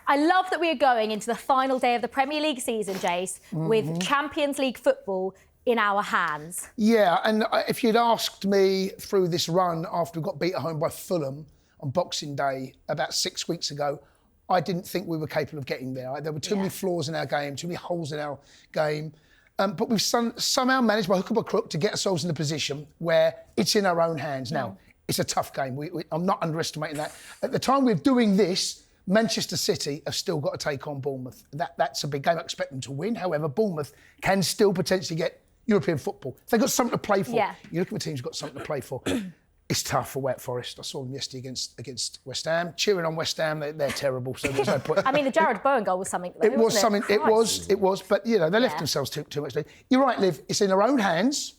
I love that we are going into the final day of the Premier League season, Jace, with Champions League football in our hands. Yeah, and if you'd asked me through this run after we got beat at home by Fulham on Boxing Day about 6 weeks ago, I didn't think we were capable of getting there. There were too many flaws in our game, too many holes in our game. But we've somehow managed by hook or by crook to get ourselves in a position where it's in our own hands. Now, it's a tough game. I'm not underestimating that. At the time we're doing this, Manchester City have still got to take on Bournemouth. That's a big game. I expect them to win. However, Bournemouth can still potentially get European football. They've got something to play for. Yeah. You look at the teams who've got something to play for. It's tough for Wet Forest. I saw them yesterday against West Ham. Cheering on West Ham, they're terrible, so there's no point. I mean, the Jared Bowen goal was something, though, It was, but, you know, they left themselves too much. You're right, Liv, it's in their own hands.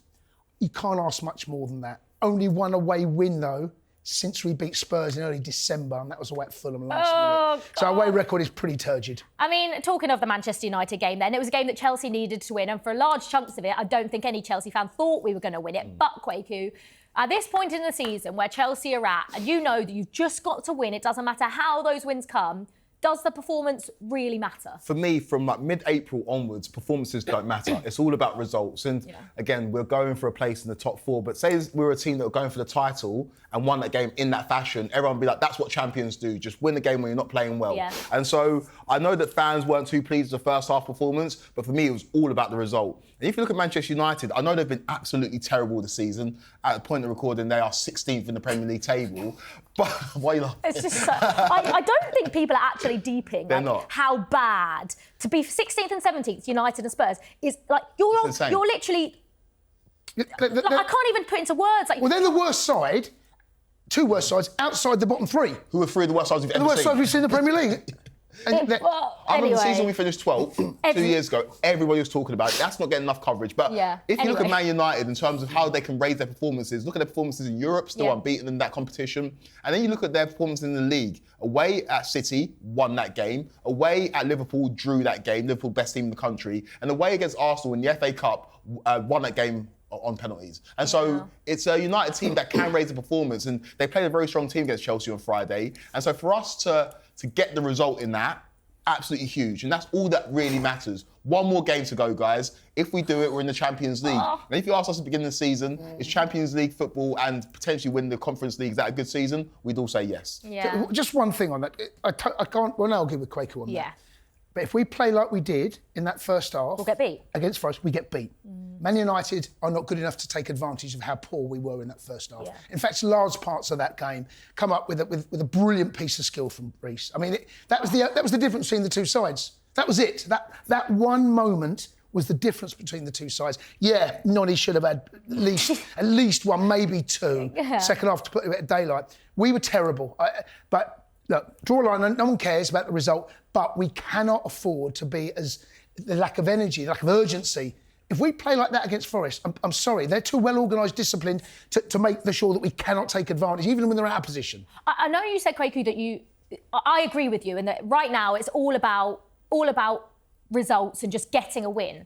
You can't ask much more than that. Only one away win, though, since we beat Spurs in early December, and that was away at Fulham last minute. So our away record is pretty turgid. I mean, talking of the Manchester United game then, it was a game that Chelsea needed to win, and for large chunks of it, I don't think any Chelsea fan thought we were going to win it. But, Kweku, at this point in the season where Chelsea are at, and you know that you've just got to win, it doesn't matter how those wins come, does the performance really matter? For me, from like mid-April onwards, performances don't matter. It's all about results. And again, we're going for a place in the top four. But say we were a team that were going for the title and won that game in that fashion, everyone would be like, that's what champions do. Just win the game when you're not playing well. Yeah. And so I know that fans weren't too pleased with the first half performance, but for me, it was all about the result. And if you look at Manchester United, I know they've been absolutely terrible this season. At the point of recording, they are 16th in the Premier League table. But why are you laughing? It's just I don't think people are actually deeping how bad to be 16th and 17th, United and Spurs, is like you're literally. I can't even put into words. Like, well, they're the worst side, two worst sides outside the bottom three. Who are three of the worst sides we've ever seen? The worst sides we've seen in the Premier League. I remember the season we finished 12th 2 years ago. Everybody was talking about it. That's not getting enough coverage. But if you look at Man United in terms of how they can raise their performances, look at their performances in Europe, still unbeaten in that competition. And then you look at their performance in the league. Away at City, won that game. Away at Liverpool, drew that game. Liverpool, best team in the country. And away against Arsenal in the FA Cup, won that game on penalties. And so it's a United team that can raise the performance. And they played a very strong team against Chelsea on Friday. And so for us to get the result in that, absolutely huge. And that's all that really matters. One more game to go, guys. If we do it, we're in the Champions League. And if you asked us at the beginning of the season, is Champions League football and potentially win the Conference League, is that a good season? We'd all say yes. Yeah. Just one thing on that. I can't, well, no, I'll give with Kweku on that. But if we play like we did in that first half... We'll get beat. Against Forest, we get beat. Man United are not good enough to take advantage of how poor we were in that first half. In fact, large parts of that game come up with a brilliant piece of skill from Reece. I mean, that was the difference between the two sides. That was it. That one moment was the difference between the two sides. Yeah, Noni should have had at least one, maybe two. Second half to put it at daylight. We were terrible. But look, draw a line. No one cares about the result. But we cannot afford to be the lack of energy, the lack of urgency. If we play like that against Forest, I'm sorry, they're too well organised, disciplined to make sure that we cannot take advantage, even when they're out of position. I know you said, Kweku, that I agree with you, and that right now it's all about results and just getting a win.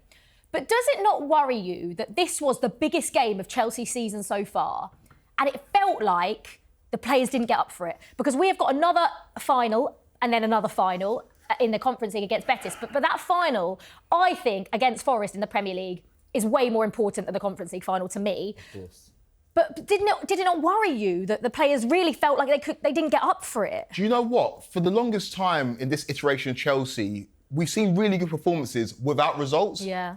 But does it not worry you that this was the biggest game of Chelsea's season so far, and it felt like the players didn't get up for it? Because we have got another final and then another final in the Conference League against Betis. But that final, I think, against Forest in the Premier League is way more important than the Conference League final to me. Of course. But did it not worry you that the players really felt like they didn't get up for it? Do you know what? For the longest time in this iteration of Chelsea, we've seen really good performances without results. Yeah.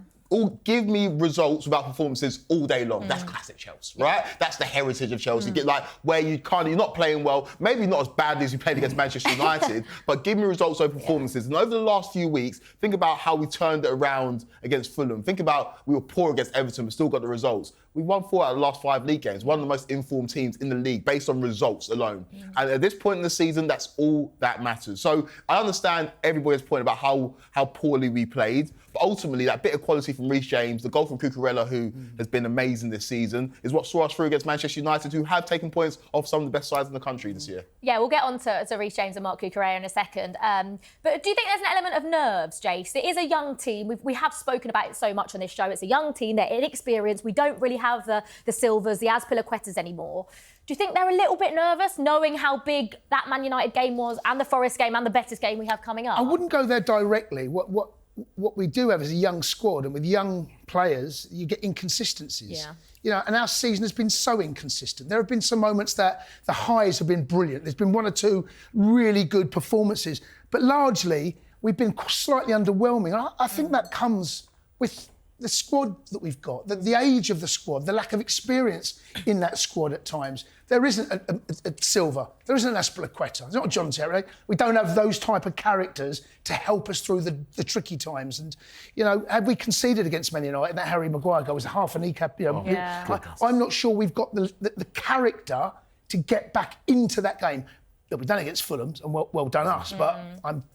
Give me results without performances all day long. That's classic Chelsea, right? That's the heritage of Chelsea. Get like where you're not playing well, maybe not as badly as you played against Manchester United, but give me results over performances. And over the last few weeks, think about how we turned it around against Fulham. Think about we were poor against Everton, but still got the results. We won 4 out of the last 5 league games, one of the most informed teams in the league based on results alone. And at this point in the season, that's all that matters. So I understand everybody's point about how poorly we played, but ultimately that bit of quality from Reece James, the goal from Cucurella, who has been amazing this season, is what saw us through against Manchester United, who have taken points off some of the best sides in the country this year. Yeah, we'll get on to Reece James and Marc Cucurella in a second. But do you think there's an element of nerves, Jace? It is a young team. We have spoken about it so much on this show. It's a young team. They're inexperienced. We don't really have the Silvers, the Azpilicuetas anymore. Do you think they're a little bit nervous, knowing how big that Man United game was, and the Forest game, and the Betis game we have coming up? I wouldn't go there directly. What we do have is a young squad, and with young players, you get inconsistencies. Yeah. You know, and our season has been so inconsistent. There have been some moments that the highs have been brilliant. There's been one or two really good performances, but largely we've been slightly underwhelming. I think that comes with the squad that we've got, the age of the squad, the lack of experience in that squad at times. There isn't a Silva, there isn't an Aspilicueta, there's not a John Terry. We don't have those type of characters to help us through the tricky times. And, you know, had we conceded against Man United, that Harry Maguire goal was half a kneecap, you know. I'm not sure we've got the character to get back into that game. We've done it against Fulham, and well done us, but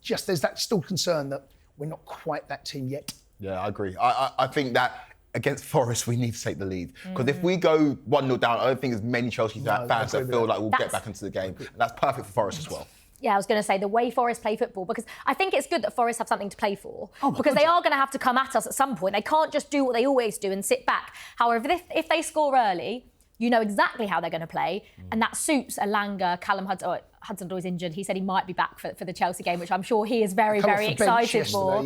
there's that still concern that we're not quite that team yet. Yeah, I agree. I think that against Forest, we need to take the lead. Because if we go 1-0 down, I don't think there's many Chelsea fans that feel like we'll get back into the game. And that's perfect for Forest as well. Yeah, I was going to say the way Forest play football, because I think it's good that Forest have something to play for, because they are going to have to come at us at some point. They can't just do what they always do and sit back. However, if they score early, you know exactly how they're going to play, and that suits Elanga. Callum Hudson-Odoi's injured. He said he might be back for the Chelsea game, which I'm sure he is very, very excited for.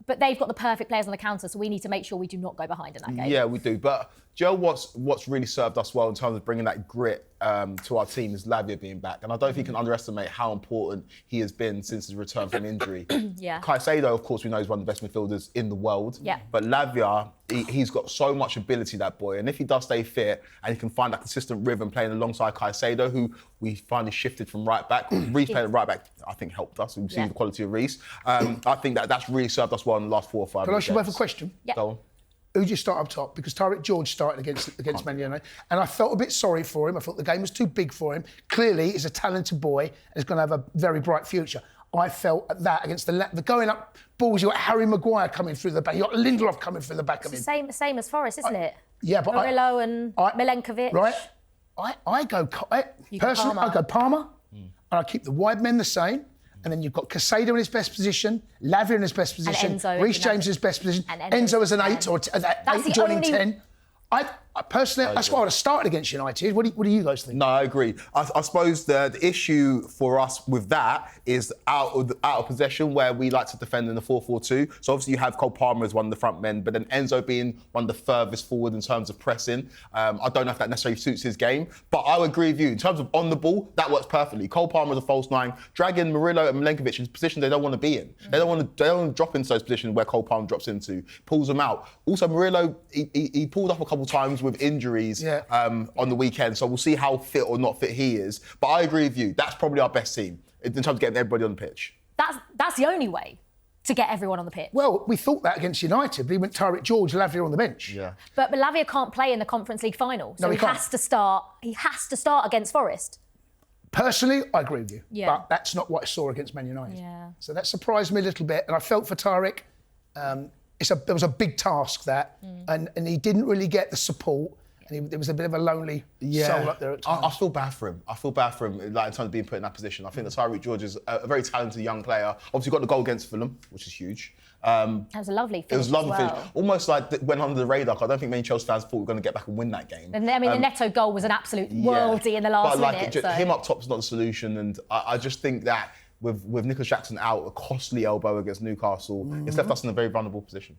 But they've got the perfect players on the counter, so we need to make sure we do not go behind in that game. Yeah, we do. But Joe, what's really served us well in terms of bringing that grit to our team is Lavia being back. And I don't think you can underestimate how important he has been since his return from injury. Caicedo, of course, we know is one of the best midfielders in the world. Yeah. But Lavia, he's got so much ability, that boy. And if he does stay fit and he can find that consistent rhythm playing alongside Caicedo, who we finally shifted from right back, Reece playing right back, I think helped us. We've seen the quality of Reece. I think that's really served us well in the last 4 or 5 games. Can I ask you both a question? Yeah. Go on. Who do you start up top? Because Tariq George started against Man United, and I felt a bit sorry for him. I thought the game was too big for him. Clearly, he's a talented boy and is going to have a very bright future. I felt at that against the going up balls. You got Harry Maguire coming through the back. You got Lindelof coming through the back of him. Same as Forest, isn't it? Yeah, but Murillo and Milenkovic. Right. I go Palmer, and I keep the wide men the same. And then you've got Caicedo in his best position, Lavia in his best position, Reece James in his best position, Enzo as an 8 or 8 joining 10. I personally, that's why I would have started against United. What do you guys think? No, I agree. I suppose the issue for us with that is out of possession, where we like to defend in the 4-4-2. So obviously you have Cole Palmer as one of the front men, but then Enzo being one of the furthest forward in terms of pressing. I don't know if that necessarily suits his game, but I would agree with you. In terms of on the ball, that works perfectly. Cole Palmer is a false 9, dragging Murillo and Milenkovic in positions they don't want to be in. They don't want to drop into those positions where Cole Palmer drops into, pulls them out. Also, Murillo, he pulled up a couple times with injuries on the weekend, so we'll see how fit or not fit he is. But I agree with you, that's probably our best team in terms of getting everybody on the pitch. That's the only way to get everyone on the pitch. Well, we thought that against United, but he went Tariq George, Lavia on the bench. Yeah. But Lavia can't play in the Conference League final, so he has to start. He has to start against Forest. Personally, I agree with you, but that's not what I saw against Man United. Yeah. So that surprised me a little bit, and I felt for Tariq. There was a big task and he didn't really get the support. And there was a bit of a lonely soul up there at times. I feel bad for him. Like, in terms of being put in that position. I think that Tariq George is a very talented young player. Obviously got the goal against Fulham, which is huge. That was a lovely finish. It was a lovely finish. Almost like went under the radar. I don't think many Chelsea fans thought we were going to get back and win that game. And the Neto goal was an absolute worldie in the last minute. Him up top is not the solution. And I just think that with Nicholas Jackson out, a costly elbow against Newcastle, it's left us in a very vulnerable position.